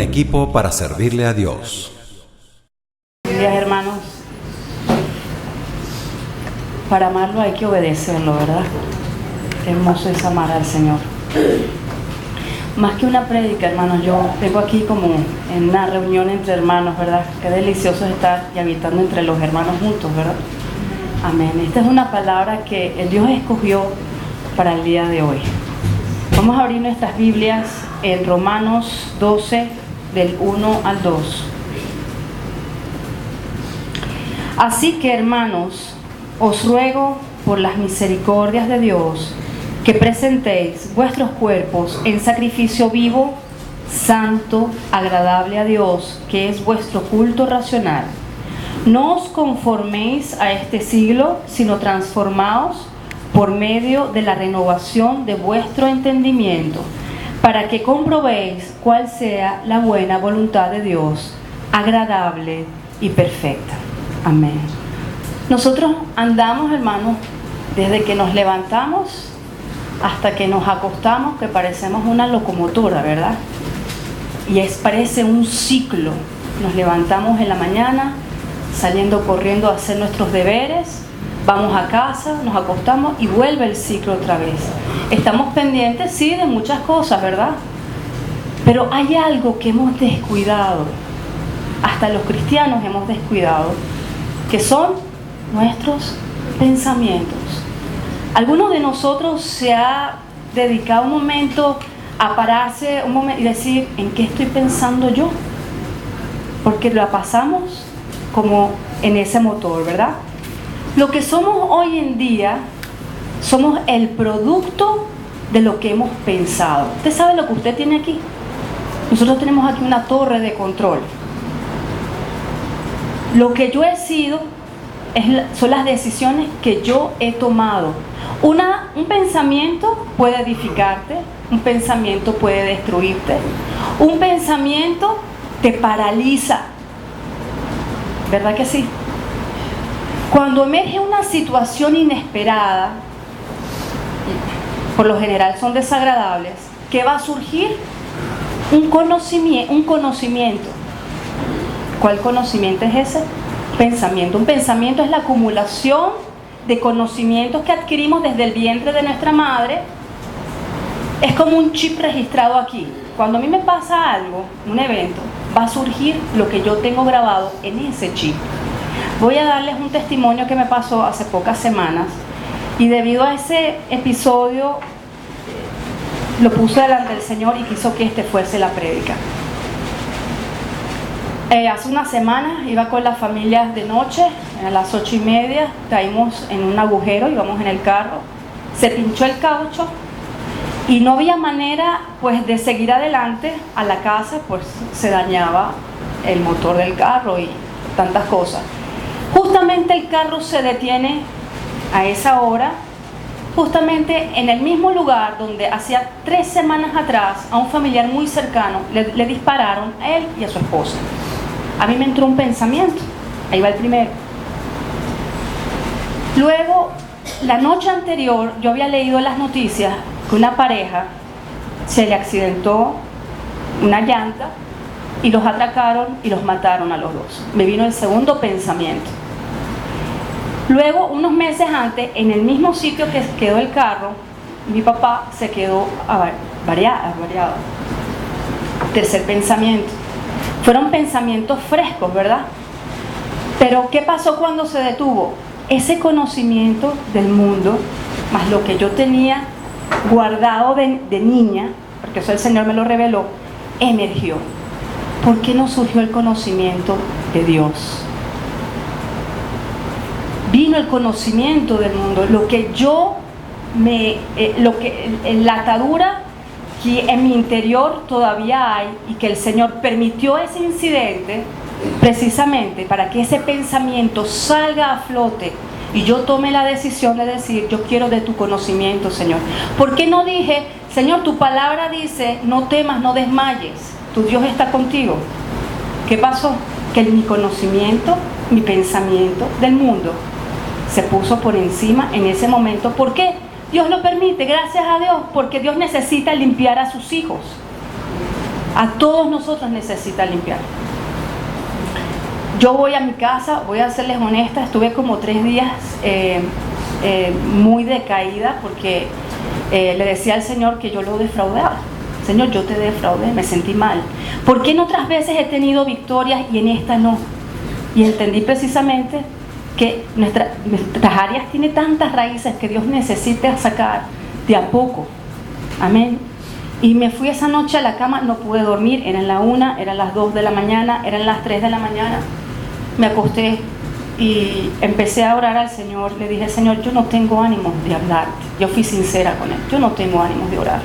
equipo para servirle a Dios. Buenos días, hermanos. Para amarlo hay que obedecerlo, ¿verdad? Qué hermoso es amar al Señor. Más que una prédica, hermanos, yo vengo aquí como en una reunión entre hermanos, ¿verdad? Qué delicioso es estar y habitando entre los hermanos juntos, ¿verdad? Amén. Esta es una palabra que el Dios escogió para el día de hoy. Vamos a abrir nuestras Biblias en Romanos 12, del 1 al 2. Así que, hermanos, os ruego por las misericordias de Dios que presentéis vuestros cuerpos en sacrificio vivo, santo, agradable a Dios, que es vuestro culto racional. No os conforméis a este siglo, sino transformaos por medio de la renovación de vuestro entendimiento, para que comprobéis cuál sea la buena voluntad de Dios, agradable y perfecta. Amén. Nosotros andamos, hermanos, desde que nos levantamos hasta que nos acostamos, que parecemos una locomotora, ¿verdad? Y parece un ciclo. Nos levantamos en la mañana, saliendo corriendo a hacer nuestros deberes, vamos a casa, nos acostamos y vuelve el ciclo otra vez. Estamos pendientes, sí, de muchas cosas, ¿verdad? Pero hay algo que hemos descuidado, hasta los cristianos hemos descuidado, que son nuestros pensamientos. Algunos de nosotros se ha dedicado un momento a pararse un momento y decir, ¿en qué estoy pensando yo? Porque la pasamos como en ese motor, ¿verdad? Lo que somos hoy en día, somos el producto de lo que hemos pensado. ¿Usted sabe lo que usted tiene aquí? Nosotros tenemos aquí una torre de control. Lo que yo he sido son las decisiones que yo he tomado. Un pensamiento puede edificarte, un pensamiento puede destruirte, un pensamiento te paraliza, ¿verdad que sí? Cuando emerge una situación inesperada, por lo general son desagradables, ¿qué va a surgir? Un conocimiento. ¿Cuál conocimiento es ese? Pensamiento. Un pensamiento es la acumulación de conocimientos que adquirimos desde el vientre de nuestra madre. Es como un chip registrado aquí. Cuando a mí me pasa algo, un evento, va a surgir lo que yo tengo grabado en ese chip. Voy a darles un testimonio que me pasó hace pocas semanas y debido a ese episodio lo puse delante del Señor y quiso que este fuese la prédica. Hace unas semanas iba con las familias de noche, a las 8:30, caímos en un agujero, íbamos en el carro, se pinchó el caucho y no había manera pues de seguir adelante a la casa, pues se dañaba el motor del carro y tantas cosas. Justamente el carro se detiene a esa hora, justamente en el mismo lugar donde hacía 3 semanas atrás a un familiar muy cercano le dispararon a él y a su esposa. A mí me entró un pensamiento, ahí va el primero. Luego, la noche anterior, yo había leído en las noticias que una pareja se le accidentó una llanta y los atracaron y los mataron a los dos. Me vino el segundo pensamiento. Luego, unos meses antes, en el mismo sitio que quedó el carro, mi papá se quedó avariado. Tercer pensamiento. Fueron pensamientos frescos, ¿verdad? Pero ¿qué pasó cuando se detuvo? Ese conocimiento del mundo, más lo que yo tenía guardado de niña, porque eso el Señor me lo reveló, emergió. ¿Por qué no surgió el conocimiento de Dios? Vino el conocimiento del mundo, lo que yo la atadura que en mi interior todavía hay y que el Señor permitió ese incidente precisamente para que ese pensamiento salga a flote y yo tome la decisión de decir, yo quiero de tu conocimiento, Señor. ¿Por qué no dije, Señor, tu palabra dice, no temas, no desmayes, tu Dios está contigo? ¿Qué pasó? Que mi conocimiento, mi pensamiento del mundo se puso por encima en ese momento. ¿Por qué? Dios lo permite, gracias a Dios, porque Dios necesita limpiar a sus hijos. A todos nosotros necesita limpiar. Yo voy a mi casa, voy a serles honesta, estuve como 3 días muy decaída porque le decía al Señor que yo lo defraudaba. Señor, yo te defraudé, me sentí mal. ¿Por qué en otras veces he tenido victorias y en esta no? Y entendí precisamente que nuestras áreas tienen tantas raíces que Dios necesita sacar de a poco. Amén. Y me fui esa noche a la cama, no pude dormir, eran la 1, eran las 2 de la mañana, eran las 3 de la mañana. Me acosté y empecé a orar al Señor. Le dije, Señor, yo no tengo ánimo de hablarte. Yo fui sincera con Él, yo no tengo ánimo de orar.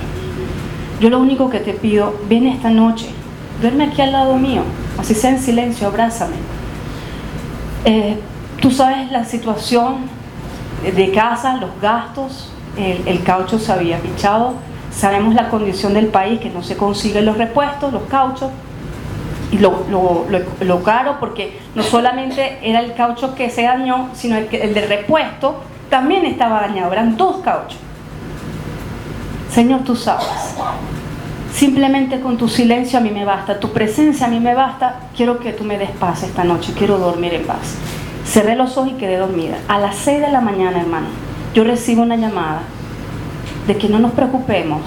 Yo lo único que te pido, ven esta noche, duerme aquí al lado mío, así sea en silencio, abrázame. Tú sabes la situación de casa, los gastos, el caucho se había pinchado, sabemos la condición del país, que no se consiguen los repuestos, los cauchos, y lo caro, porque no solamente era el caucho que se dañó, sino el de repuesto también estaba dañado, eran 2 cauchos. Señor, tú sabes, simplemente con tu silencio a mí me basta, tu presencia a mí me basta. Quiero que tú me des paz esta noche, quiero dormir en paz. Cerré los ojos y quedé dormida. A las 6 de la mañana, hermano, yo recibo una llamada de que no nos preocupemos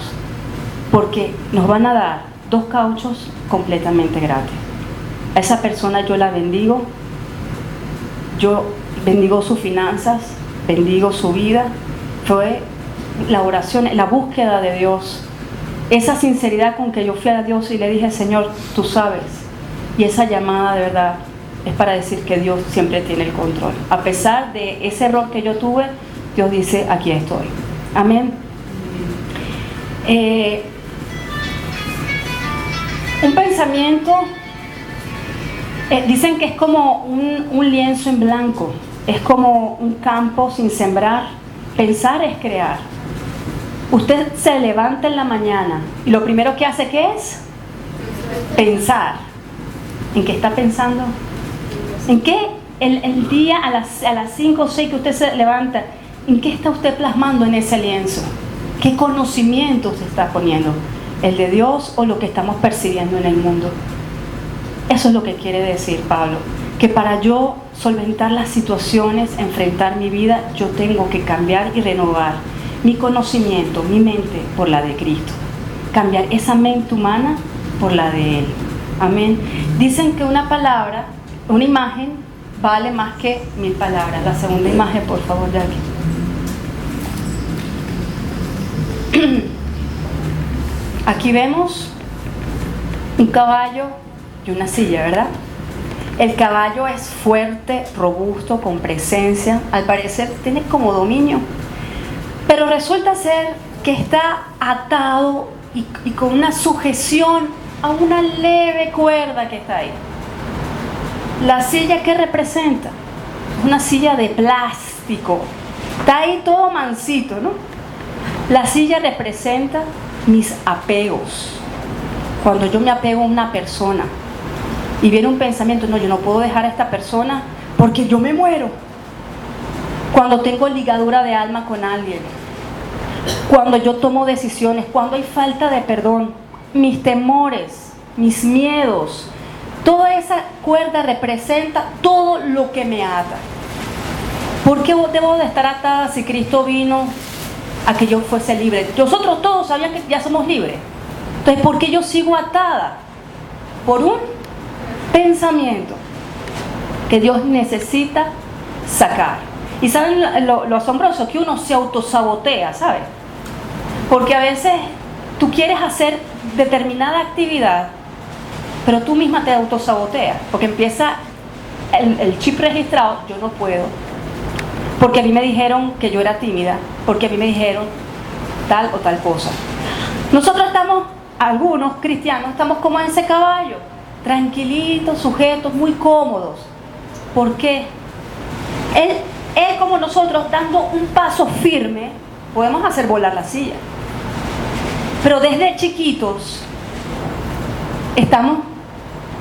porque nos van a dar 2 cauchos completamente gratis. A esa persona yo la bendigo, yo bendigo sus finanzas, bendigo su vida. Fue la oración, la búsqueda de Dios, esa sinceridad con que yo fui a Dios y le dije, Señor, tú sabes. Y esa llamada de verdad es para decir que Dios siempre tiene el control. A pesar de ese error que yo tuve, Dios dice, aquí estoy. Amén. Un pensamiento, dicen que es como un lienzo en blanco, es como un campo sin sembrar. Pensar es crear. Usted se levanta en la mañana y lo primero que hace, ¿qué es? Pensar. ¿En qué está pensando? ¿En qué el día a las 5 o 6 que usted se levanta, en qué está usted plasmando en ese lienzo? ¿Qué conocimiento usted está poniendo? ¿El de Dios o lo que estamos percibiendo en el mundo? Eso es lo que quiere decir Pablo, que para yo solventar las situaciones, enfrentar mi vida, yo tengo que cambiar y renovar mi conocimiento, mi mente por la de Cristo. Cambiar esa mente humana por la de Él. Amén. Dicen que una palabra, una imagen, vale más que 1000 palabras. La segunda imagen, por favor, Jackie. Aquí vemos un caballo y una silla, ¿verdad? El caballo es fuerte, robusto, con presencia. Al parecer tiene como dominio. Pero resulta ser que está atado y con una sujeción a una leve cuerda que está ahí. La silla, ¿qué representa? Una silla de plástico. Está ahí todo mansito, ¿no? La silla representa mis apegos. Cuando yo me apego a una persona y viene un pensamiento, no, yo no puedo dejar a esta persona porque yo me muero. Cuando tengo ligadura de alma con alguien, cuando yo tomo decisiones, cuando hay falta de perdón, mis temores, mis miedos, toda esa cuerda representa todo lo que me ata. ¿Por qué debo de estar atada si Cristo vino a que yo fuese libre? Nosotros todos sabían que ya somos libres. Entonces, ¿por qué yo sigo atada? Por un pensamiento que Dios necesita sacar. Y ¿saben lo asombroso? Que uno se autosabotea, ¿sabes? Porque a veces tú quieres hacer determinada actividad, pero tú misma te autosaboteas, porque empieza el chip registrado, yo no puedo, porque a mí me dijeron que yo era tímida, porque a mí me dijeron tal o tal cosa. Nosotros estamos, algunos cristianos, estamos como en ese caballo, tranquilitos, sujetos, muy cómodos. ¿Por qué? Él como nosotros, dando un paso firme, podemos hacer volar la silla. Pero desde chiquitos estamos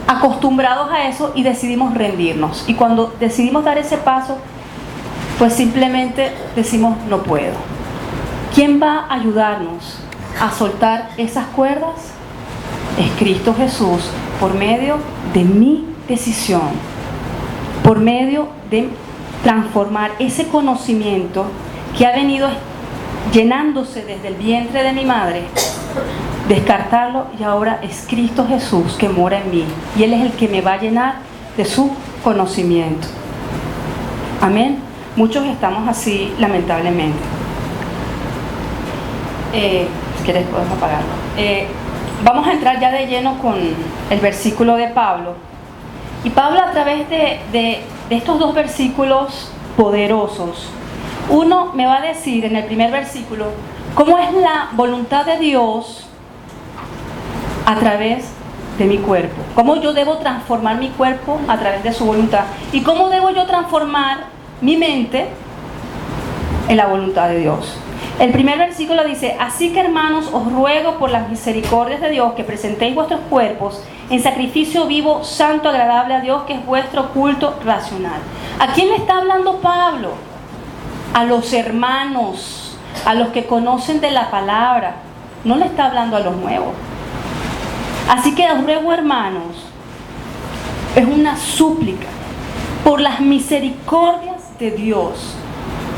acostumbrados a eso y decidimos rendirnos. Y cuando decidimos dar ese paso, pues simplemente decimos, no puedo. ¿Quién va a ayudarnos a soltar esas cuerdas? es Cristo Jesús por medio de mi decisión, por medio de transformar ese conocimiento que ha venido llenándose desde el vientre de mi madre, descartarlo, y ahora es Cristo Jesús que mora en mí y Él es el que me va a llenar de su conocimiento. Amén. Muchos estamos así, lamentablemente. Si quieres podemos apagarlo. Vamos a entrar ya de lleno con el versículo de Pablo. Y Pablo, a través de estos dos versículos poderosos, uno me va a decir en el primer versículo cómo es la voluntad de Dios a través de mi cuerpo, cómo yo debo transformar mi cuerpo a través de su voluntad y cómo debo yo transformar mi mente en la voluntad de Dios. El primer versículo dice: así que, hermanos, os ruego por las misericordias de Dios que presentéis vuestros cuerpos en sacrificio vivo, santo, agradable a Dios, que es vuestro culto racional. ¿A quién le está hablando Pablo? A los hermanos, a los que conocen de la palabra. No le está hablando a los nuevos. Así que os ruego, hermanos, es una súplica por las misericordias de Dios.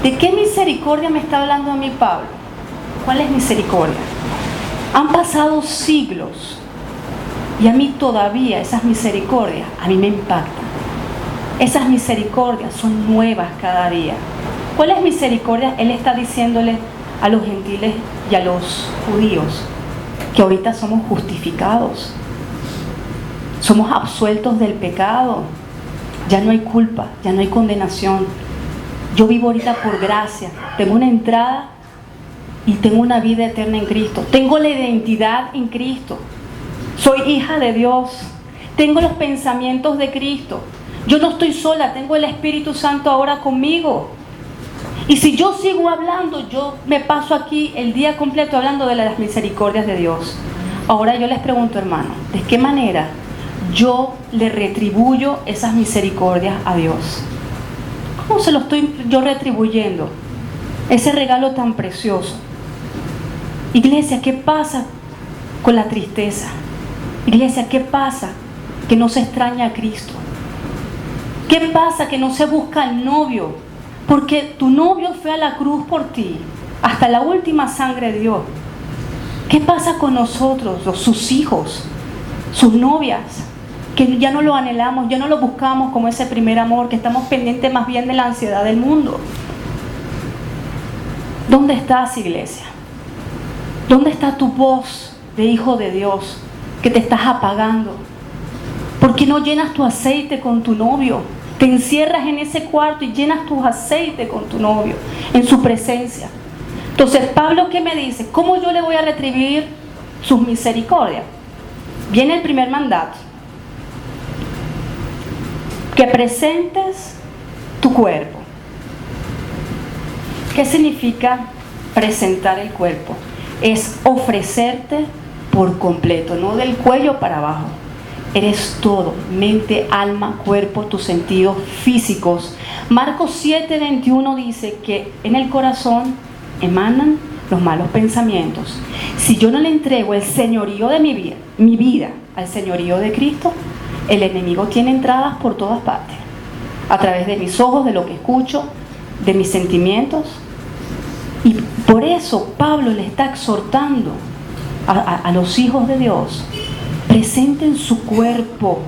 ¿De qué misericordia me está hablando a mí Pablo? ¿Cuál es misericordia? Han pasado siglos y a mí todavía esas misericordias a mí me impactan. Esas misericordias son nuevas cada día. ¿Cuál es misericordia? Él está diciéndole a los gentiles y a los judíos que ahorita somos justificados, somos absueltos del pecado, ya no hay culpa, ya no hay condenación. Yo vivo ahorita por gracia, tengo una entrada y tengo una vida eterna en Cristo, tengo la identidad en Cristo, soy hija de Dios, tengo los pensamientos de Cristo, yo no estoy sola, tengo el Espíritu Santo ahora conmigo. Y si yo sigo hablando, yo me paso aquí el día completo hablando de las misericordias de Dios. Ahora yo les pregunto, hermano, ¿de qué manera yo le retribuyo esas misericordias a Dios? ¿Cómo se lo estoy yo retribuyendo? Ese regalo tan precioso. Iglesia, ¿qué pasa con la tristeza? Iglesia, ¿qué pasa que no se extraña a Cristo? ¿Qué pasa que no se busca al novio? Porque tu novio fue a la cruz por ti, hasta la última sangre dio. ¿Qué pasa con nosotros, sus hijos, sus novias? Que ya no lo anhelamos, ya no lo buscamos como ese primer amor, que estamos pendientes más bien de la ansiedad del mundo. ¿Dónde estás, iglesia? ¿Dónde está tu voz de hijo de Dios que te estás apagando? ¿Por qué no llenas tu aceite con tu novio? Te encierras en ese cuarto y llenas tu aceite con tu novio, en su presencia. Entonces, Pablo, ¿qué me dice? ¿Cómo yo le voy a retribuir sus misericordias? Viene el primer mandato. Que presentes tu cuerpo. ¿Qué significa presentar el cuerpo? Es ofrecerte por completo, no del cuello para abajo. Eres todo, mente, alma, cuerpo, tus sentidos físicos. Marcos 7:21 dice que en el corazón emanan los malos pensamientos. Si yo no le entrego el señorío de mi vida al señorío de Cristo, el enemigo tiene entradas por todas partes. A través de mis ojos, de lo que escucho, de mis sentimientos. Y por eso Pablo le está exhortando a los hijos de Dios: presenten su cuerpo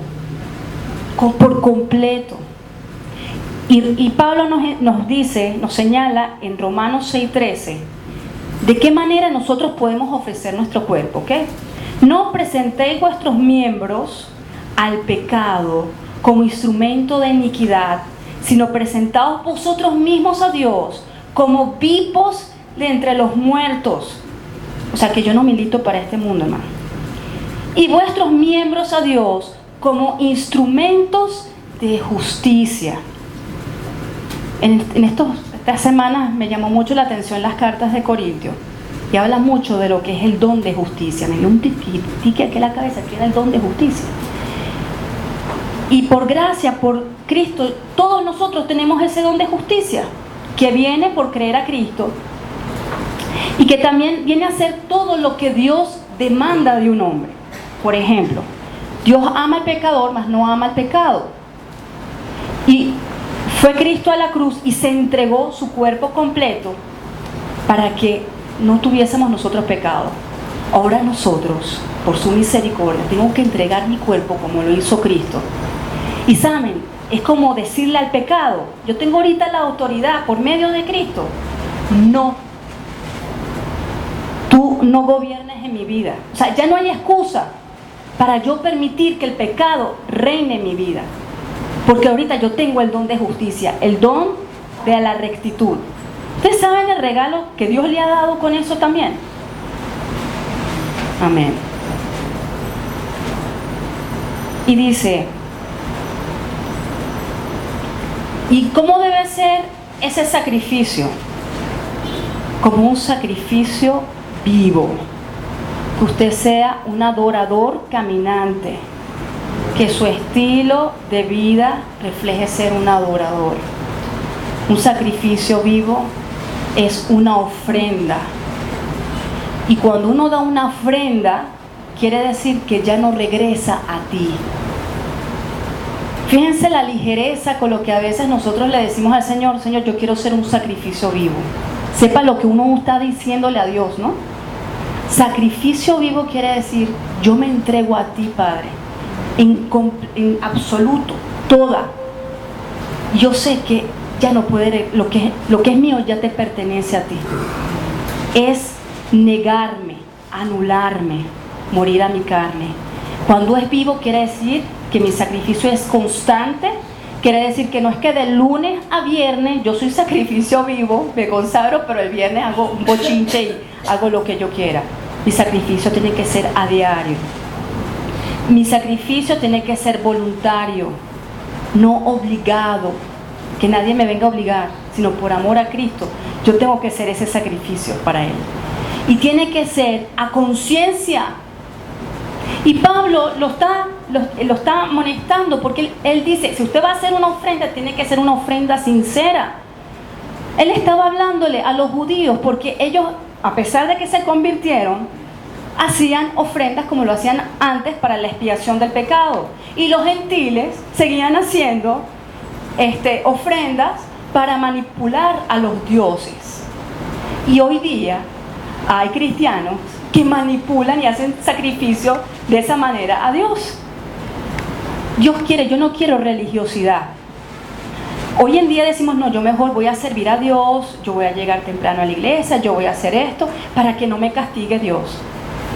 por completo. Y Pablo nos dice, nos señala en Romanos 6:13, de qué manera nosotros podemos ofrecer nuestro cuerpo, ¿ok? No presentéis vuestros miembros al pecado como instrumento de iniquidad, sino presentaos vosotros mismos a Dios como vivos de entre los muertos. O sea que yo no milito para este mundo, hermano. Y vuestros miembros a Dios como instrumentos de justicia. Estas semanas me llamó mucho la atención las cartas de Corintios, y habla mucho de lo que es el don de justicia. Me dio un tique aquí en la cabeza, que era el don de justicia. Y por gracia, por Cristo, todos nosotros tenemos ese don de justicia, que viene por creer a Cristo, y que también viene a hacer todo lo que Dios demanda de un hombre. Por ejemplo, Dios ama al pecador, mas no ama al pecado. Y fue Cristo a la cruz y se entregó su cuerpo completo para que no tuviésemos nosotros pecado. Ahora nosotros, por su misericordia, tengo que entregar mi cuerpo como lo hizo Cristo. Y saben, es como decirle al pecado, yo tengo ahorita la autoridad por medio de Cristo. No, tú no gobiernes en mi vida. O sea, ya no hay excusa para yo permitir que el pecado reine en mi vida. Porque ahorita yo tengo el don de justicia, el don de la rectitud. ¿Ustedes saben el regalo que Dios le ha dado con eso también? Amén. Y dice, ¿y cómo debe ser ese sacrificio? Como un sacrificio vivo. Que usted sea un adorador caminante. Que su estilo de vida refleje ser un adorador. Un sacrificio vivo es una ofrenda. Y cuando uno da una ofrenda, quiere decir que ya no regresa a ti. Fíjense la ligereza con lo que a veces nosotros le decimos al Señor, Señor, yo quiero ser un sacrificio vivo. Sepa lo que uno está diciéndole a Dios, ¿no? Sacrificio vivo quiere decir, yo me entrego a ti, Padre, en absoluto, toda. Yo sé que ya no puede, lo que es mío ya te pertenece a ti. Es negarme, anularme, morir a mi carne. Cuando es vivo quiere decir que mi sacrificio es constante, quiere decir que no es que de lunes a viernes yo soy sacrificio vivo, me consagro, pero el viernes hago un bochinche y hago lo que yo quiera. Mi sacrificio tiene que ser a diario. Mi sacrificio tiene que ser voluntario, no obligado, que nadie me venga a obligar, sino por amor a Cristo. Yo tengo que hacer ese sacrificio para Él. Y tiene que ser a conciencia. Y Pablo lo está amonestando porque él dice, si usted va a hacer una ofrenda, tiene que ser una ofrenda sincera. Él estaba hablándole a los judíos porque ellos, a pesar de que se convirtieron, hacían ofrendas como lo hacían antes para la expiación del pecado. Y los gentiles seguían haciendo ofrendas para manipular a los dioses. Y hoy día hay cristianos que manipulan y hacen sacrificio de esa manera a Dios. Dios quiere, yo no quiero religiosidad. Hoy en día decimos, no, yo mejor voy a servir a Dios, yo voy a llegar temprano a la iglesia, yo voy a hacer esto para que no me castigue Dios.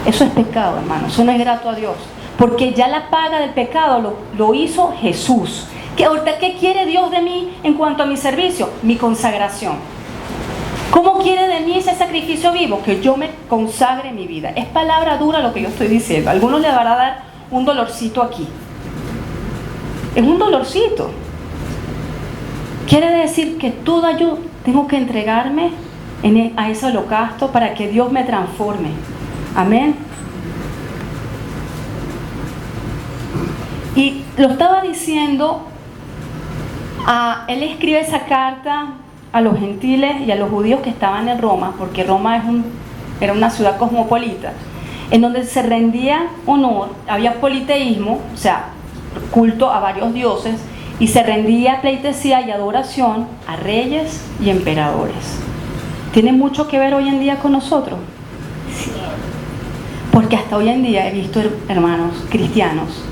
Eso es pecado, hermano, eso no es grato a Dios. Porque ya la paga del pecado lo hizo Jesús. ¿Qué quiere Dios de mí en cuanto a mi servicio? Mi consagración. ¿Cómo quiere de mí ese sacrificio vivo? Que yo me consagre mi vida. Es palabra dura lo que yo estoy diciendo. A algunos le van a dar un dolorcito aquí. Es un dolorcito. Quiere decir que toda yo tengo que entregarme a ese holocausto para que Dios me transforme. Amén. Y lo estaba diciendo, él escribe esa carta a los gentiles y a los judíos que estaban en Roma, porque Roma era una ciudad cosmopolita, en donde se rendía honor, había politeísmo, o sea, culto a varios dioses, y se rendía pleitesía y adoración a reyes y emperadores. ¿Tiene mucho que ver hoy en día con nosotros? Sí. Porque hasta hoy en día he visto hermanos cristianos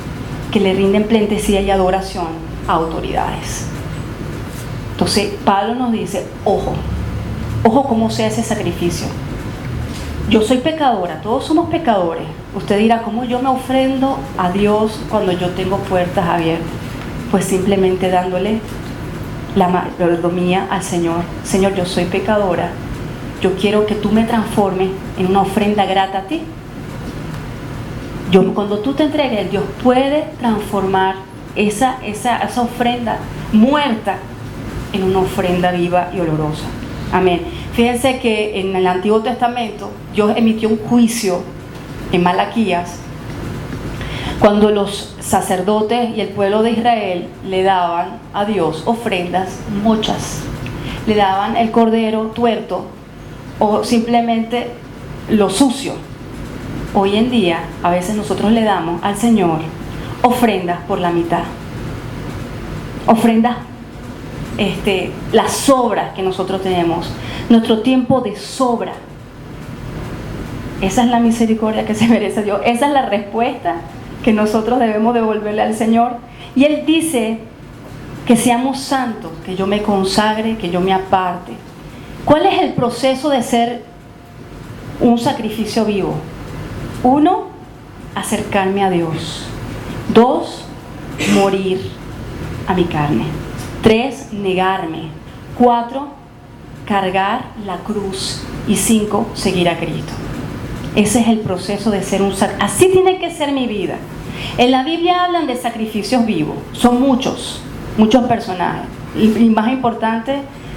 que le rinden pleitesía y adoración a autoridades. Entonces Pablo nos dice, ojo cómo sea ese sacrificio. Yo soy pecadora, todos somos pecadores. Usted dirá, ¿cómo yo me ofrendo a Dios cuando yo tengo puertas abiertas? Pues simplemente dándole la mayordomía al Señor. Señor, yo soy pecadora, yo quiero que tú me transformes en una ofrenda grata a ti. Cuando tú te entregues, Dios puede transformar esa ofrenda muerta en una ofrenda viva y olorosa. Amén. Fíjense que en el Antiguo Testamento Dios emitió un juicio en Malaquías cuando los sacerdotes y el pueblo de Israel le daban a Dios ofrendas muchas. Le daban el cordero tuerto o simplemente lo sucio. hoy en día, a veces nosotros le damos al Señor ofrendas por la mitad. Ofrendas, las sobras que nosotros tenemos, nuestro tiempo de sobra. Esa es la misericordia que se merece Dios. Esa es la respuesta que nosotros debemos devolverle al Señor. Y Él dice que seamos santos, que yo me consagre, que yo me aparte. ¿Cuál es el proceso de ser un sacrificio vivo? 1, acercarme a Dios. 2, morir a mi carne. 3, negarme. 4, cargar la cruz. Y 5, seguir a Cristo. Ese es el proceso de ser un sacrificio. Así tiene que ser mi vida. En la Biblia hablan de sacrificios vivos. Son muchos personajes. Y más importante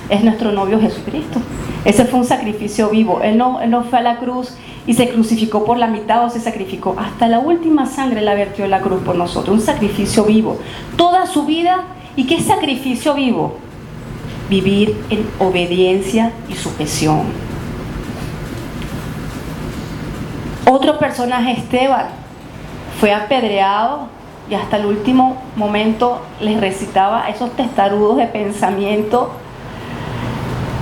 es nuestro novio Jesucristo. Ese fue un sacrificio vivo. Él no fue a la cruz y se crucificó por la mitad o se sacrificó. Hasta la última sangre la vertió en la cruz por nosotros. Un sacrificio vivo. Toda su vida. ¿Y qué es sacrificio vivo? Vivir en obediencia y sujeción. Otro personaje, Esteban, fue apedreado y hasta el último momento les recitaba esos testarudos de pensamiento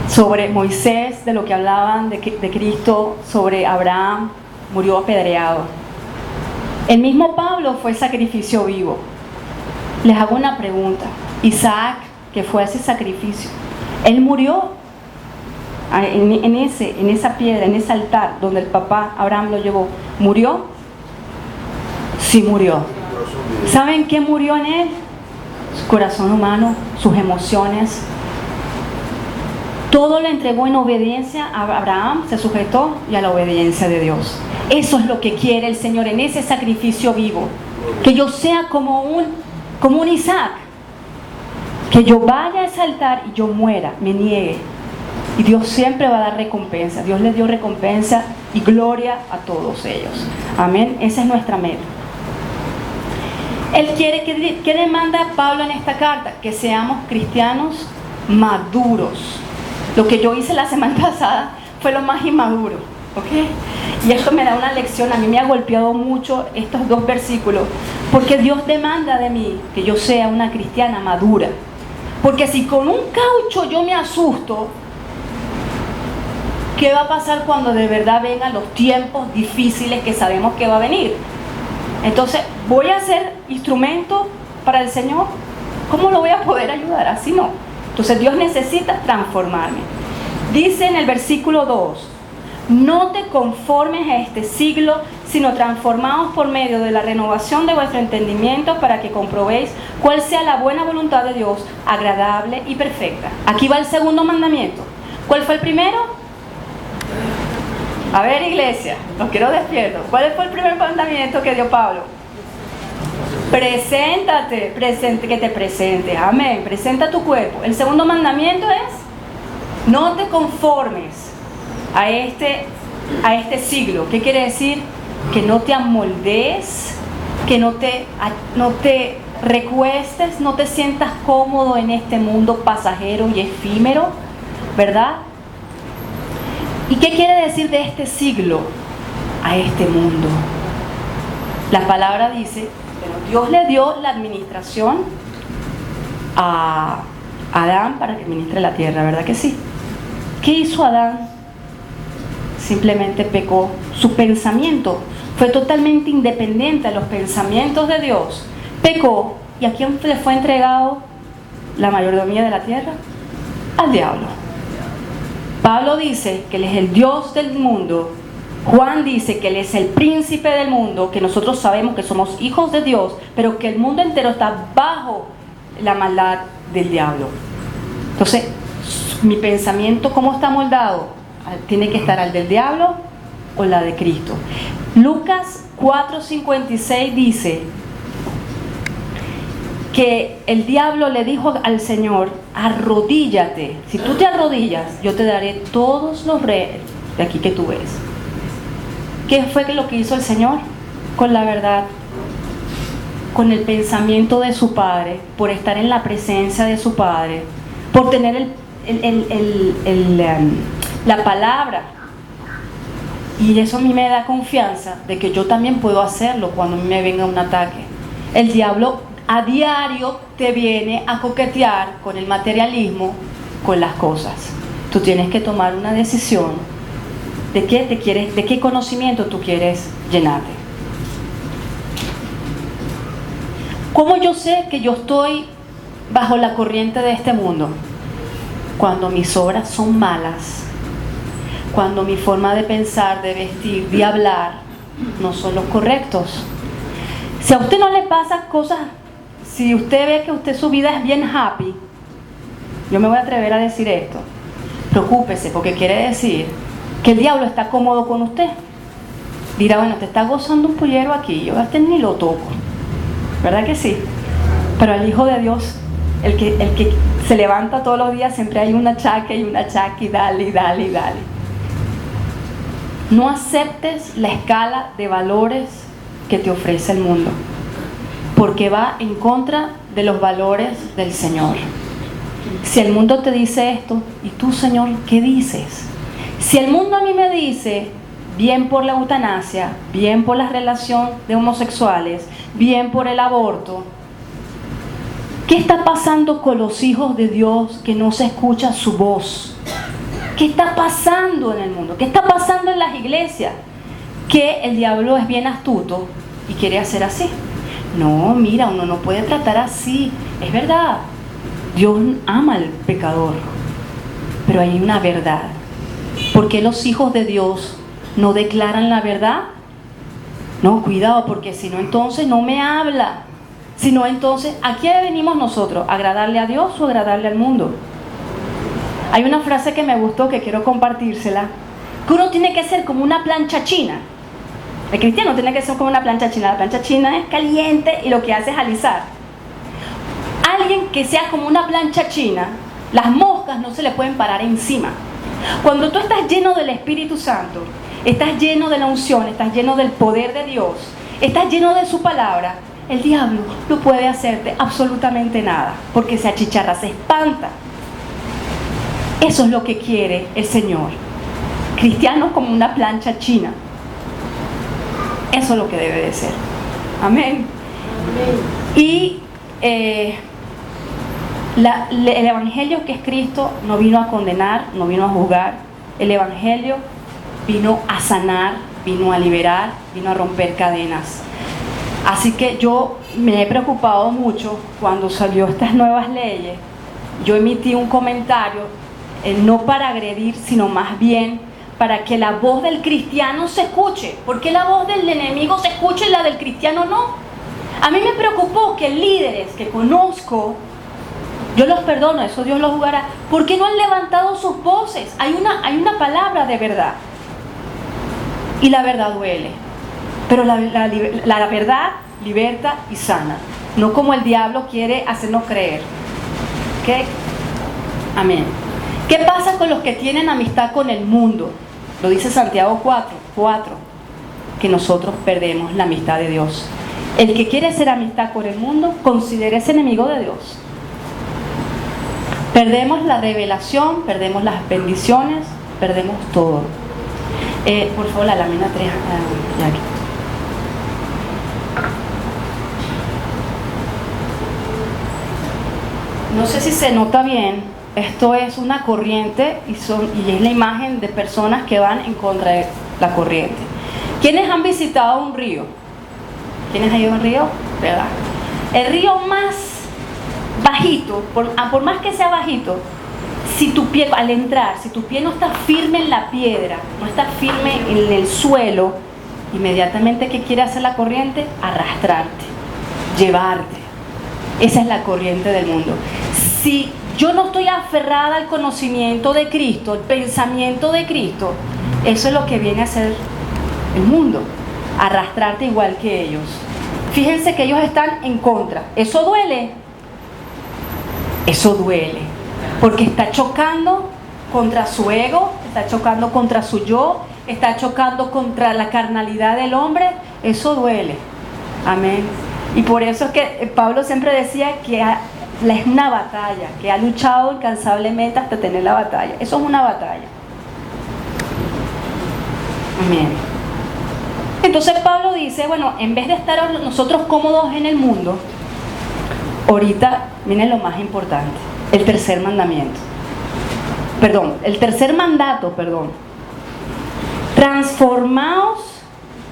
sobre Moisés, de lo que hablaban de Cristo, sobre Abraham. Murió apedreado. El mismo Pablo fue sacrificio vivo. Les hago una pregunta. Isaac, que fue ese sacrificio, él murió en esa piedra, en ese altar donde el papá Abraham lo llevó. ¿Murió? Sí, murió. ¿Saben qué murió en él? Su corazón humano, sus emociones. Todo lo entregó en obediencia a Abraham, se sujetó y a la obediencia de Dios. Eso es lo que quiere el Señor en ese sacrificio vivo. Que yo sea como un Isaac. Que yo vaya a ese altar y yo muera, me niegue. Y Dios siempre va a dar recompensa. Dios les dio recompensa y gloria a todos ellos. Amén. Esa es nuestra meta. Él quiere, ¿qué demanda Pablo en esta carta? Que seamos cristianos maduros. Lo que yo hice la semana pasada fue lo más inmaduro, ¿ok? Y esto me da una lección. A mí me ha golpeado mucho estos 2 versículos, porque Dios demanda de mí que yo sea una cristiana madura. Porque si con un caucho yo me asusto, ¿qué va a pasar cuando de verdad vengan los tiempos difíciles que sabemos que va a venir? Entonces, ¿voy a ser instrumento para el Señor? ¿Cómo lo voy a poder ayudar? Así no. Entonces Dios necesita transformarme. Dice en el versículo 2, no te conformes a este siglo, sino transformaos por medio de la renovación de vuestro entendimiento para que comprobéis cuál sea la buena voluntad de Dios, agradable y perfecta. Aquí va el segundo mandamiento. ¿Cuál fue el primero? A ver, iglesia, los quiero despiertos. ¿Cuál fue el primer mandamiento que dio Pablo? Preséntate, que te presentes. Amén. Presenta tu cuerpo. El segundo mandamiento es: no te conformes a este siglo. ¿Qué quiere decir? Que no te amoldees, que no te recuestes, no te sientas cómodo en este mundo pasajero y efímero, ¿verdad? ¿Y qué quiere decir de este siglo a este mundo? La palabra dice, pero Dios le dio la administración a Adán para que administre la tierra, ¿verdad que sí? ¿Qué hizo Adán? Simplemente pecó. Su pensamiento fue totalmente independiente a los pensamientos de Dios. Pecó. ¿Y a quién le fue entregado la mayordomía de la tierra? Al diablo. Pablo dice que Él es el Dios del mundo. Juan dice que Él es el príncipe del mundo, que nosotros sabemos que somos hijos de Dios, pero que el mundo entero está bajo la maldad del diablo. Entonces, mi pensamiento, ¿cómo está moldado? Tiene que estar al del diablo o la de Cristo. Lucas 4:56 dice que el diablo le dijo al Señor: arrodíllate. Si tú te arrodillas, yo te daré todos los reyes de aquí que tú ves. ¿Qué fue lo que hizo el Señor? Con la verdad, con el pensamiento de su Padre, por estar en la presencia de su Padre, por tener la palabra Y eso a mí me da confianza de que yo también puedo hacerlo cuando a mí me venga un ataque. El diablo a diario te viene a coquetear con el materialismo, con las cosas. Tú tienes que tomar una decisión de qué conocimiento tú quieres llenarte. ¿Cómo yo sé que yo estoy bajo la corriente de este mundo? Cuando mis obras son malas, cuando mi forma de pensar, de vestir, de hablar no son los correctos. Si a usted no le pasa cosas, si usted ve que su vida es bien happy, yo me voy a atrever a decir esto, preocúpese, porque quiere decir que el diablo está cómodo con usted. Dirá, bueno, te está gozando un pollero aquí, yo a este ni lo toco, ¿verdad que sí? Pero el Hijo de Dios, el que se levanta todos los días, siempre hay un achaque y dale, y dale, y dale. No aceptes la escala de valores que te ofrece el mundo, porque va en contra de los valores del Señor. Si el mundo te dice esto, ¿y tú, Señor, qué dices? Si el mundo a mí me dice, bien por la eutanasia, bien por la relación de homosexuales, bien por el aborto, ¿qué está pasando con los hijos de Dios que no se escucha su voz? ¿Qué está pasando en el mundo? ¿Qué está pasando en las iglesias? Que el diablo es bien astuto y quiere hacer así. No, mira, uno no puede tratar así. Es verdad, Dios ama al pecador, pero hay una verdad. ¿Por qué los hijos de Dios no declaran la verdad? No, cuidado, porque si no, entonces no me habla. Si no, entonces, ¿a qué venimos nosotros? ¿Agradarle a Dios o agradarle al mundo? Hay una frase que me gustó, que quiero compartírsela, que uno tiene que ser como una plancha china. El cristiano tiene que ser como una plancha china. La plancha china es caliente y lo que hace es alisar. Alguien que sea como una plancha china, las moscas no se le pueden parar encima. Cuando tú estás lleno del Espíritu Santo, estás lleno de la unción, estás lleno del poder de Dios, estás lleno de su palabra, el diablo no puede hacerte absolutamente nada, porque se achicharra, se espanta. Eso es lo que quiere el Señor. Cristianos como una plancha china. Eso es lo que debe de ser. Amén. Y el Evangelio, que es Cristo, no vino a condenar, no vino a juzgar. El Evangelio vino a sanar, vino a liberar, vino a romper cadenas. Así que yo me he preocupado mucho cuando salió estas nuevas leyes. Yo emití un comentario, no para agredir, sino más bien para que la voz del cristiano se escuche. ¿Por qué la voz del enemigo se escucha y la del cristiano no? A mí me preocupó que líderes que conozco, yo los perdono, eso Dios lo juzgará, ¿por qué no han levantado sus voces? Hay una palabra de verdad, y la verdad duele, pero la verdad liberta y sana, no como el diablo quiere hacernos creer. ¿Ok? Amén. ¿Qué pasa con los que tienen amistad con el mundo? Lo dice Santiago 4, que nosotros perdemos la amistad de Dios. El que quiere hacer amistad con el mundo, considera ese enemigo de Dios. Perdemos la revelación, perdemos las bendiciones, perdemos todo. Por favor, la lámina 3, Jackie. No sé si se nota bien, esto es una corriente y es la imagen de personas que van en contra de la corriente. ¿Quiénes han visitado un río? ¿Quiénes han ido a un río? ¿Verdad? El río más bajito, por más que sea bajito, si tu pie, al entrar, si tu pie no está firme en la piedra, no está firme en el suelo, inmediatamente, ¿qué quiere hacer la corriente? Arrastrarte, llevarte. Esa es la corriente del mundo. Si yo no estoy aferrada al conocimiento de Cristo, el pensamiento de Cristo, eso es lo que viene a hacer el mundo, arrastrarte igual que ellos. Fíjense que ellos están en contra. ¿Eso duele? Eso duele, porque está chocando contra su ego, está chocando contra su yo, está chocando contra la carnalidad del hombre. Eso duele. Amén. Y por eso es que Pablo siempre decía que es una batalla, que ha luchado incansablemente hasta tener la batalla. Eso es una batalla. Amén. Entonces Pablo dice, bueno, en vez de estar nosotros cómodos en el mundo, ahorita viene lo más importante, el tercer mandato. Transformaos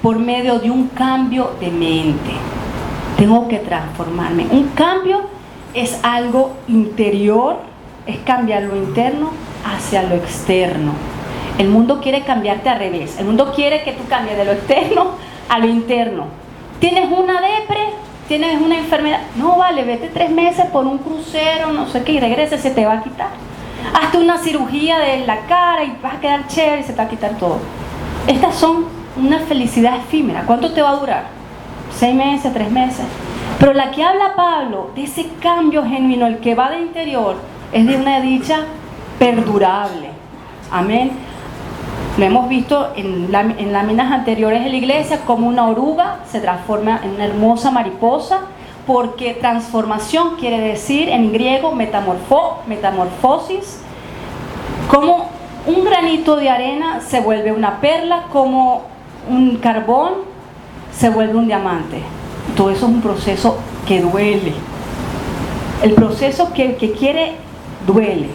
por medio de un cambio de mente. Tengo que transformarme. Un cambio es algo interior, es cambiar lo interno hacia lo externo. El mundo quiere cambiarte al revés. El mundo quiere que tú cambies de lo externo a lo interno. Tienes una depre, tienes una enfermedad. No vale, vete 3 meses por un crucero, no sé qué, y regresa, se te va a quitar. Hazte una cirugía de la cara y vas a quedar chévere y se te va a quitar todo. Estas son una felicidad efímera. ¿Cuánto te va a durar? 6 meses, 3 meses. Pero la que habla Pablo, de ese cambio genuino, el que va de interior, es de una dicha perdurable. Amén. Lo hemos visto en láminas anteriores de la iglesia, como una oruga se transforma en una hermosa mariposa, porque transformación quiere decir en griego metamorfosis, como un granito de arena se vuelve una perla, como un carbón se vuelve un diamante. Todo eso es un proceso que duele. El proceso que quiere duele.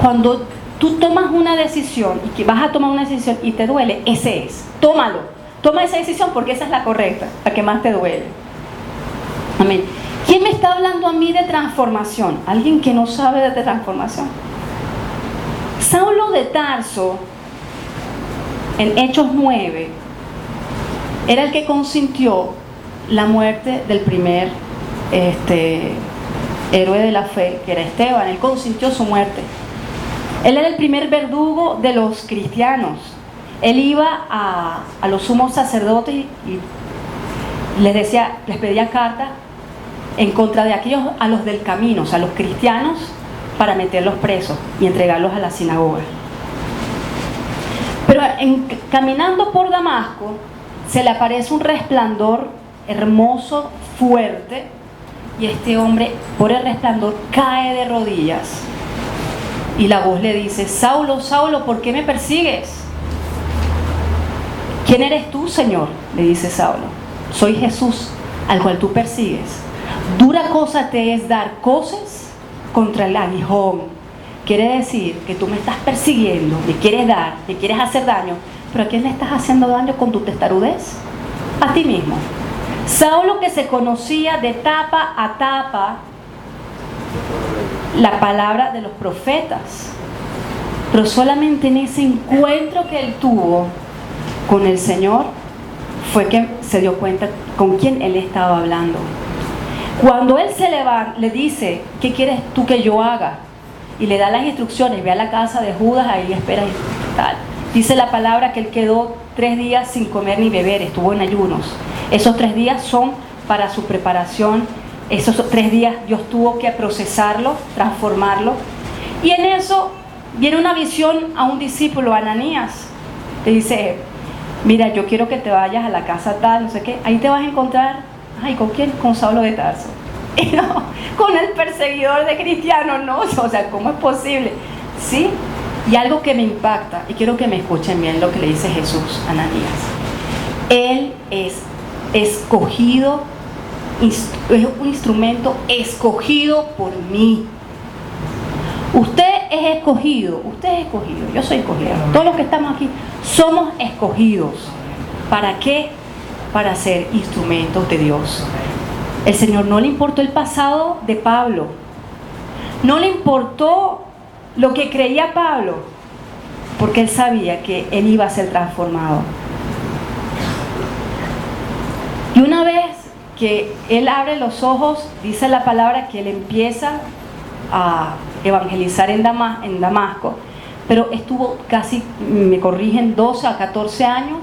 Cuando tú tomas una decisión y que vas a tomar una decisión y te duele, ese es. Tómalo. Toma esa decisión porque esa es la correcta, la que más te duele. Amén. ¿Quién me está hablando a mí de transformación? Alguien que no sabe de transformación. Saulo de Tarso, en Hechos 9, era el que consintió la muerte del primer héroe de la fe, que era Esteban. Él consintió su muerte. Él era el primer verdugo de los cristianos. Él iba a los sumos sacerdotes y les pedía cartas en contra de aquellos, a los del camino, o sea, los cristianos, para meterlos presos y entregarlos a la sinagoga. Pero caminando por Damasco, se le aparece un resplandor hermoso, fuerte, y este hombre, por el resplandor, cae de rodillas. Y la voz le dice: Saulo, Saulo, ¿por qué me persigues? ¿Quién eres tú, Señor?, le dice Saulo. Soy Jesús, al cual tú persigues. Dura cosa te es dar coces contra el aguijón. Quiere decir que tú me estás persiguiendo, me quieres dar, me quieres hacer daño. ¿Pero a quién le estás haciendo daño con tu testarudez? A ti mismo. Saulo, que se conocía de tapa a tapa la palabra de los profetas, pero solamente en ese encuentro que él tuvo con el Señor fue que se dio cuenta con quién él estaba hablando. Cuando él se levanta, le dice: ¿qué quieres tú que yo haga? Y le da las instrucciones: ve a la casa de Judas, ahí espera y tal. Dice la palabra que él quedó 3 días sin comer ni beber, estuvo en ayunos. Esos 3 días son para su preparación. Esos 3 días Dios tuvo que procesarlo, transformarlo. Y en eso viene una visión a un discípulo, Ananías. Le dice: mira, yo quiero que te vayas a la casa tal, no sé qué. Ahí te vas a encontrar, ay, ¿con quién? Con Saulo de Tarso. Y no, con el perseguidor de cristianos, no. O sea, ¿cómo es posible? ¿Sí? Y algo que me impacta, y quiero que me escuchen bien lo que le dice Jesús a Ananías. Él es escogido, es un instrumento escogido por mí. Usted es escogido, yo soy escogido. Todos los que estamos aquí somos escogidos. ¿Para qué? Para ser instrumentos de Dios. El Señor no le importó el pasado de Pablo, no le importó lo que creía Pablo, porque él sabía que él iba a ser transformado. Y una vez que él abre los ojos, dice la palabra que él empieza a evangelizar en Damasco, pero estuvo casi, me corrigen, 12 a 14 años,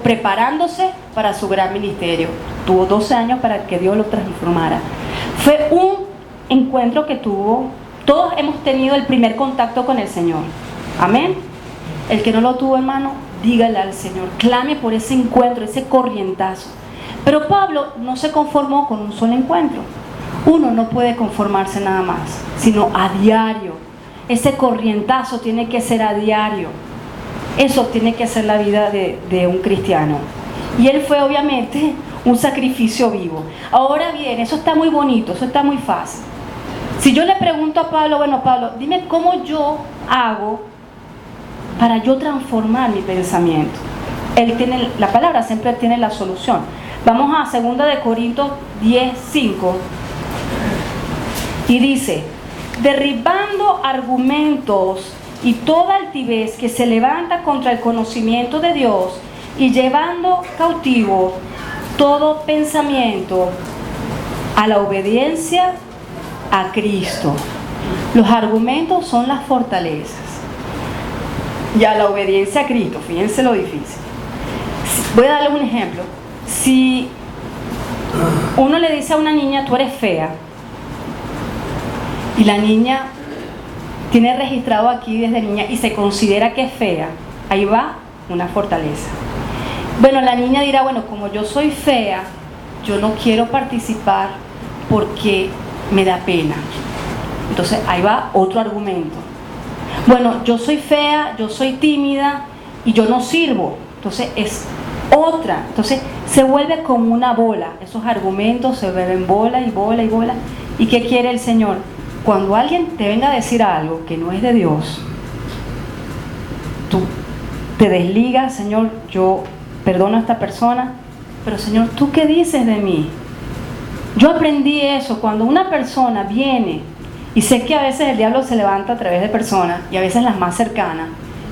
preparándose para su gran ministerio. Tuvo 12 años para que Dios lo transformara. Fue un encuentro que tuvo, todos hemos tenido el primer contacto con el Señor. Amén. El que no lo tuvo, hermano, dígale al Señor, clame por ese encuentro, ese corrientazo. Pero Pablo no se conformó con un solo encuentro. Uno no puede conformarse nada más, sino a diario. Ese corrientazo tiene que ser a diario. Eso tiene que ser la vida de un cristiano. Y él fue obviamente un sacrificio vivo. Ahora bien, eso está muy bonito, eso está muy fácil. Si yo le pregunto a Pablo, bueno Pablo, dime cómo yo hago para yo transformar mi pensamiento. Él tiene, la palabra siempre tiene la solución. Vamos a 2 de Corintios 10:5 y dice: derribando argumentos y toda altivez que se levanta contra el conocimiento de Dios y llevando cautivo todo pensamiento a la obediencia a Cristo. Los argumentos son las fortalezas y a la obediencia a Cristo, fíjense lo difícil. Voy a darle un ejemplo. Si uno le dice a una niña, tú eres fea, y la niña tiene registrado aquí desde niña y se considera que es fea, ahí va una fortaleza. Bueno, la niña dirá, bueno, como yo soy fea, yo no quiero participar porque me da pena. Entonces ahí va otro argumento. Bueno, yo soy fea, yo soy tímida y yo no sirvo. Entonces es otra. Entonces se vuelve como una bola. Esos argumentos se vuelven bola y bola y bola. ¿Y qué quiere el Señor? Cuando alguien te venga a decir algo que no es de Dios, tú te desligas, Señor, yo perdono a esta persona, pero Señor, ¿tú qué dices de mí? Yo aprendí eso, cuando una persona viene, y sé que a veces el diablo se levanta a través de personas, y a veces las más cercanas,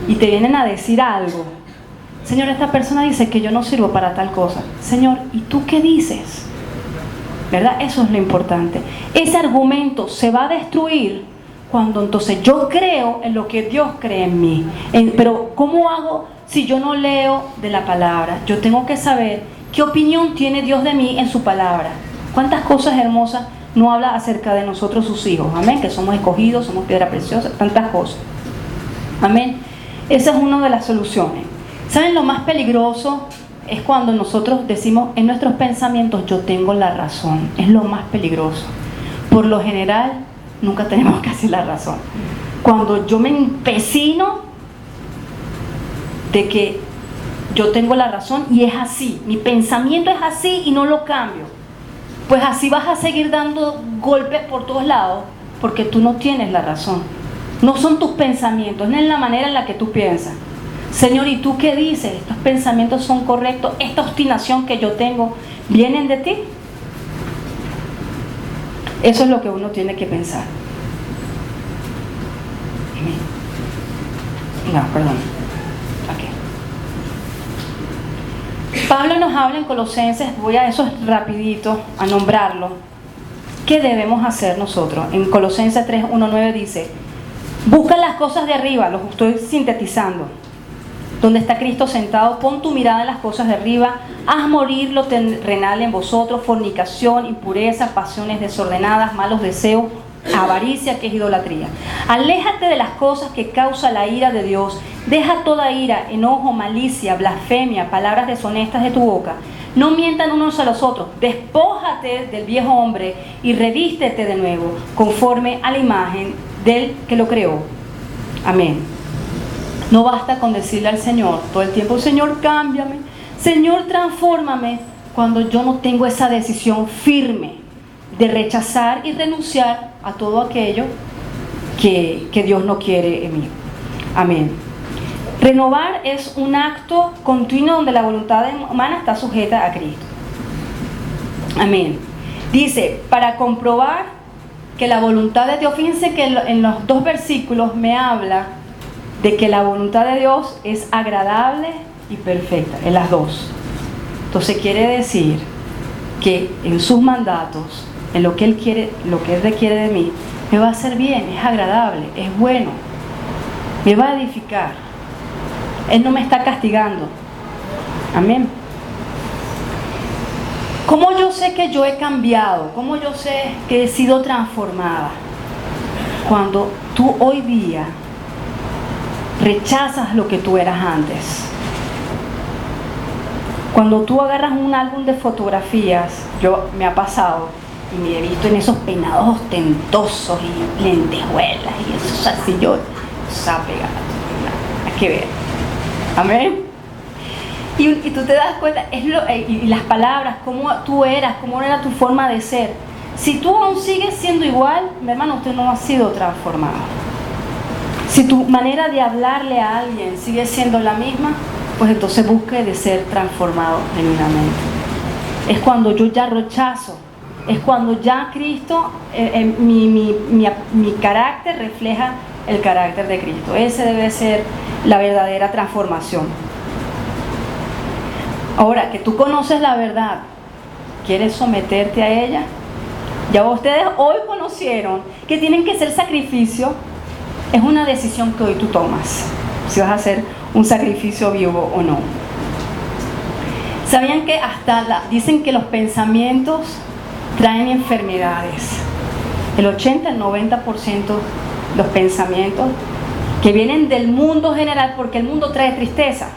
y te vienen a decir algo. Señor, esta persona dice que yo no sirvo para tal cosa. Señor, ¿y tú qué dices? ¿Verdad? Eso es lo importante. Ese argumento se va a destruir cuando entonces yo creo en lo que Dios cree en mí. Pero ¿cómo hago si yo no leo de la palabra? Yo tengo que saber qué opinión tiene Dios de mí en su palabra. ¿Cuántas cosas hermosas no habla acerca de nosotros sus hijos? Amén, que somos escogidos, somos piedra preciosa, tantas cosas. Amén. Esa es una de las soluciones. ¿Saben lo más peligroso? Es cuando nosotros decimos en nuestros pensamientos, yo tengo la razón. Es lo más peligroso. Por lo general, nunca tenemos casi la razón. Cuando yo me empecino de que yo tengo la razón y es así, mi pensamiento es así y no lo cambio, pues así vas a seguir dando golpes por todos lados porque tú no tienes la razón. No son tus pensamientos, no es la manera en la que tú piensas. Señor, ¿y tú qué dices? ¿Estos pensamientos son correctos? ¿Esta obstinación que yo tengo vienen de ti? Eso es lo que uno tiene que pensar. No, perdón. Okay. Pablo nos habla en Colosenses, voy a eso rapidito, a nombrarlo. ¿Qué debemos hacer nosotros? En Colosenses 3:1-9 dice, busca las cosas de arriba, los estoy sintetizando. Donde está Cristo sentado, pon tu mirada en las cosas de arriba, haz morir lo terrenal en vosotros, fornicación, impureza, pasiones desordenadas, malos deseos, avaricia, que es idolatría. Aléjate de las cosas que causa la ira de Dios, deja toda ira, enojo, malicia, blasfemia, palabras deshonestas de tu boca. No mientan unos a los otros, despójate del viejo hombre y revístete de nuevo, conforme a la imagen del que lo creó. Amén. No basta con decirle al Señor todo el tiempo, Señor, cámbiame, Señor, transfórmame, cuando yo no tengo esa decisión firme de rechazar y renunciar a todo aquello que Dios no quiere en mí. Amén. Renovar es un acto continuo donde la voluntad humana está sujeta a Cristo. Amén. Dice, para comprobar que la voluntad de Dios, fíjense que en los 2 versículos me habla de que la voluntad de Dios es agradable y perfecta, en las 2. Entonces quiere decir que en sus mandatos, en lo que Él quiere, lo que Él requiere de mí, me va a hacer bien, es agradable, es bueno, me va a edificar. Él no me está castigando. Amén. ¿Cómo yo sé que yo he cambiado? ¿Cómo yo sé que he sido transformada? Cuando tú hoy día rechazas lo que tú eras antes. Cuando tú agarras un álbum de fotografías, me ha pasado y me he visto en esos peinados ostentosos y lentejuelas y esos así, yo, sape, hay que ver. Amén. Y tú te das cuenta, y las palabras, cómo tú eras, cómo era tu forma de ser. Si tú aún sigues siendo igual, mi hermano, usted no ha sido transformado. Si tu manera de hablarle a alguien sigue siendo la misma, pues entonces busque de ser transformado genuinamente. Es cuando yo ya rechazo, es cuando ya Cristo, mi carácter refleja el carácter de Cristo. Ese debe ser la verdadera transformación. Ahora, que tú conoces la verdad, ¿quieres someterte a ella? Ya ustedes hoy conocieron que tienen que hacer sacrificio. Es una decisión que hoy tú tomas, si vas a hacer un sacrificio vivo o no. ¿Sabían que dicen que los pensamientos traen enfermedades? El 80, el 90% los pensamientos que vienen del mundo general, porque el mundo trae tristeza,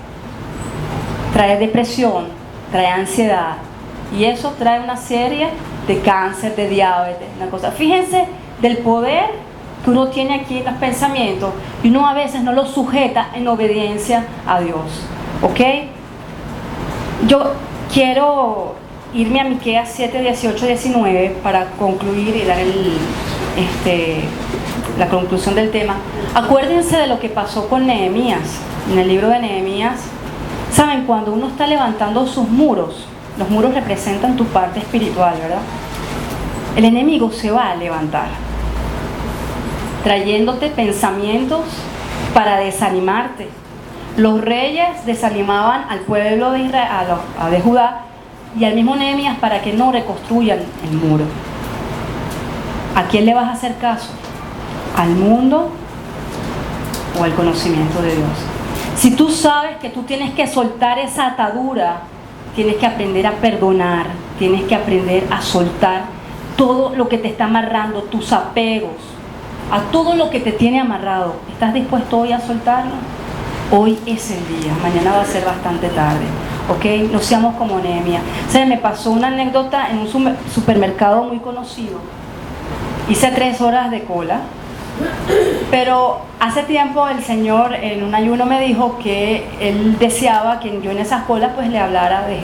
trae depresión, trae ansiedad, y eso trae una serie de cáncer, de diabetes, una cosa. Fíjense del poder que uno tiene aquí en los pensamientos, y uno a veces no los sujeta en obediencia a Dios. ¿Ok? Yo quiero irme a Miqueas 7, 18, 19 para concluir y dar la conclusión del tema. Acuérdense de lo que pasó con Nehemías. En el libro de Nehemías, ¿saben? Cuando uno está levantando sus muros, los muros representan tu parte espiritual, ¿verdad? El enemigo se va a levantar, trayéndote pensamientos para desanimarte. Los reyes desanimaban al pueblo de Israel, de Judá, y al mismo Nehemías para que no reconstruyan el muro. ¿A quién le vas a hacer caso? ¿Al mundo o al conocimiento de Dios? Si tú sabes que tú tienes que soltar esa atadura, tienes que aprender a perdonar, tienes que aprender a soltar todo lo que te está amarrando, tus apegos, a todo lo que te tiene amarrado. ¿Estás dispuesto hoy a soltarlo? Hoy es el día, mañana va a ser bastante tarde, ¿ok? No seamos como Nehemías. ¿Saben? Me pasó una anécdota en un supermercado muy conocido. Hice 3 horas de cola, pero hace tiempo el Señor en un ayuno me dijo que Él deseaba que yo en esas colas pues le hablara de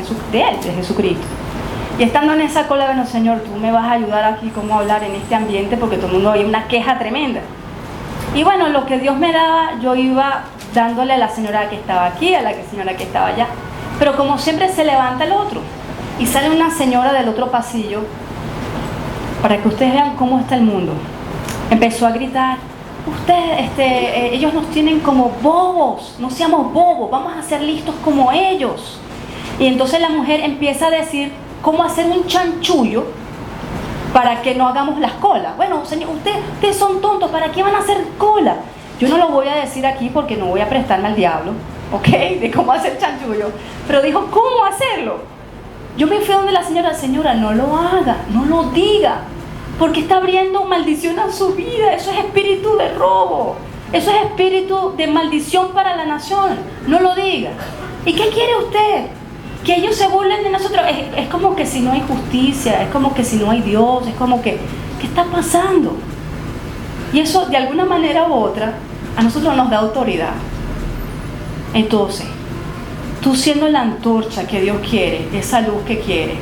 Jesucristo. Y estando en esa cola, bueno, Señor, tú me vas a ayudar aquí cómo hablar en este ambiente, porque todo el mundo había una queja tremenda. Y bueno, lo que Dios me daba, yo iba dándole a la señora que estaba aquí, a la señora que estaba allá. Pero como siempre se levanta el otro, y sale una señora del otro pasillo, para que ustedes vean cómo está el mundo. Empezó a gritar: ellos nos tienen como bobos, no seamos bobos, vamos a ser listos como ellos. Y entonces la mujer empieza a decir cómo hacer un chanchullo para que no hagamos las colas. Bueno, señor, ustedes son tontos, ¿para qué van a hacer cola? Yo no lo voy a decir aquí porque no voy a prestarme al diablo, ¿ok? De cómo hacer chanchullo. Pero dijo, ¿cómo hacerlo? Yo me fui a donde la señora, no lo haga, no lo diga, porque está abriendo maldición a su vida. Eso es espíritu de robo, eso es espíritu de maldición para la nación. No lo diga. ¿Y qué quiere usted? Que ellos se burlen de nosotros. Es como que si no hay justicia, es como que si no hay Dios, es como que, ¿qué está pasando? Y eso de alguna manera u otra a nosotros nos da autoridad. Entonces, tú siendo la antorcha que Dios quiere, esa luz que quiere,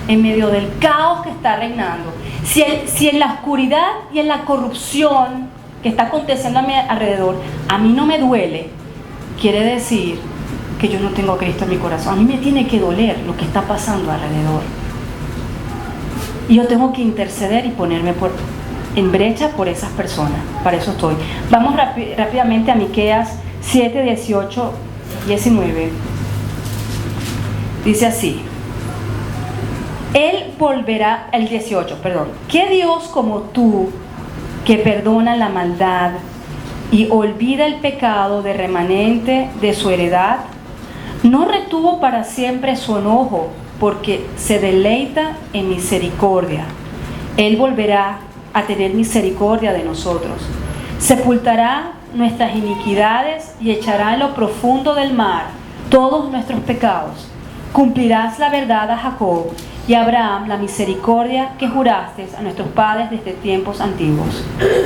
en medio del caos que está reinando, si en la oscuridad y en la corrupción que está aconteciendo a mi alrededor, a mí no me duele, quiere decir que yo no tengo a Cristo en mi corazón. A mí me tiene que doler lo que está pasando alrededor. Y yo tengo que interceder y ponerme en brecha por esas personas. Para eso estoy. Vamos rápidamente a Miqueas 7, 18, 19. Dice así: Él volverá, el 18, perdón. ¿Qué Dios como tú, que perdona la maldad y olvida el pecado de remanente de su heredad? No retuvo para siempre su enojo, porque se deleita en misericordia. Él volverá a tener misericordia de nosotros. Sepultará nuestras iniquidades y echará en lo profundo del mar todos nuestros pecados. Cumplirás la verdad a Jacob y a Abraham la misericordia que juraste a nuestros padres desde tiempos antiguos.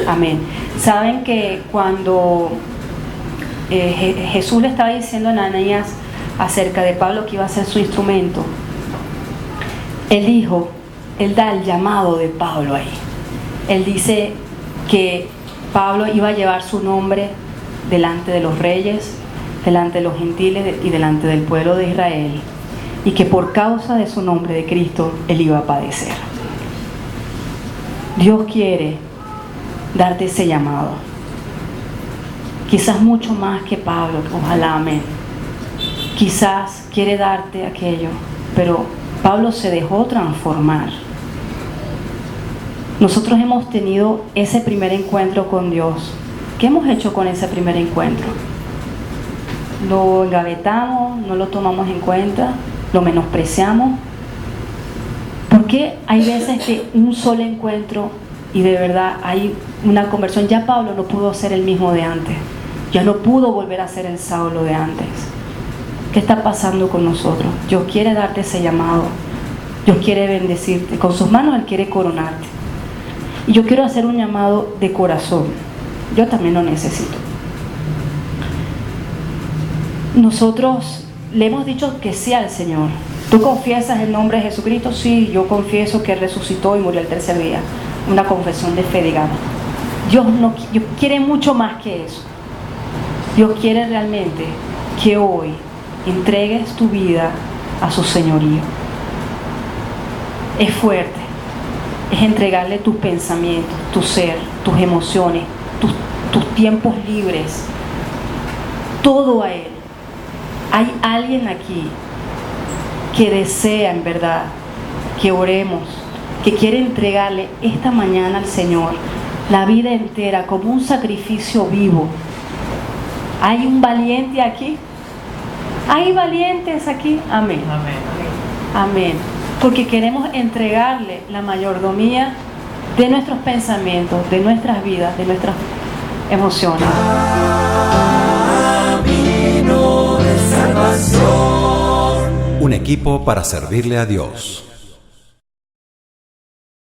Amén. Saben que cuando Jesús le estaba diciendo a Ananías acerca de Pablo que iba a ser su instrumento, él da el llamado de Pablo ahí. Él dice que Pablo iba a llevar su nombre delante de los reyes, delante de los gentiles y delante del pueblo de Israel, y que por causa de su nombre de Cristo él iba a padecer. Dios quiere darte ese llamado, quizás mucho más que Pablo, ojalá, amén. Quizás quiere darte aquello, pero Pablo se dejó transformar. Nosotros hemos tenido ese primer encuentro con Dios. ¿Qué hemos hecho con ese primer encuentro? Lo engavetamos, no lo tomamos en cuenta, lo menospreciamos. ¿Por qué hay veces que un solo encuentro y de verdad hay una conversión? Ya Pablo no pudo ser el mismo de antes, ya no pudo volver a ser el Saulo de antes. ¿Qué está pasando con nosotros? Dios quiere darte ese llamado, Dios quiere bendecirte, con sus manos Él quiere coronarte. Y yo quiero hacer un llamado de corazón, yo también lo necesito. Nosotros le hemos dicho que sí al Señor. ¿Tú confiesas el nombre de Jesucristo? Sí, yo confieso que resucitó y murió el tercer día. Una confesión de fe, digamos. Dios quiere mucho más que eso. Dios quiere realmente que hoy entregues tu vida a su señorío. Es fuerte. Es entregarle tus pensamientos, tu ser, tus emociones, tus tiempos libres, todo a Él. Hay alguien aquí que desea en verdad que oremos, que quiere entregarle esta mañana al Señor la vida entera como un sacrificio vivo. ¿Hay un valiente aquí? ¿Hay valientes aquí? Amén. Amén. Amén. Porque queremos entregarle la mayordomía de nuestros pensamientos, de nuestras vidas, de nuestras emociones. Un equipo para servirle a Dios.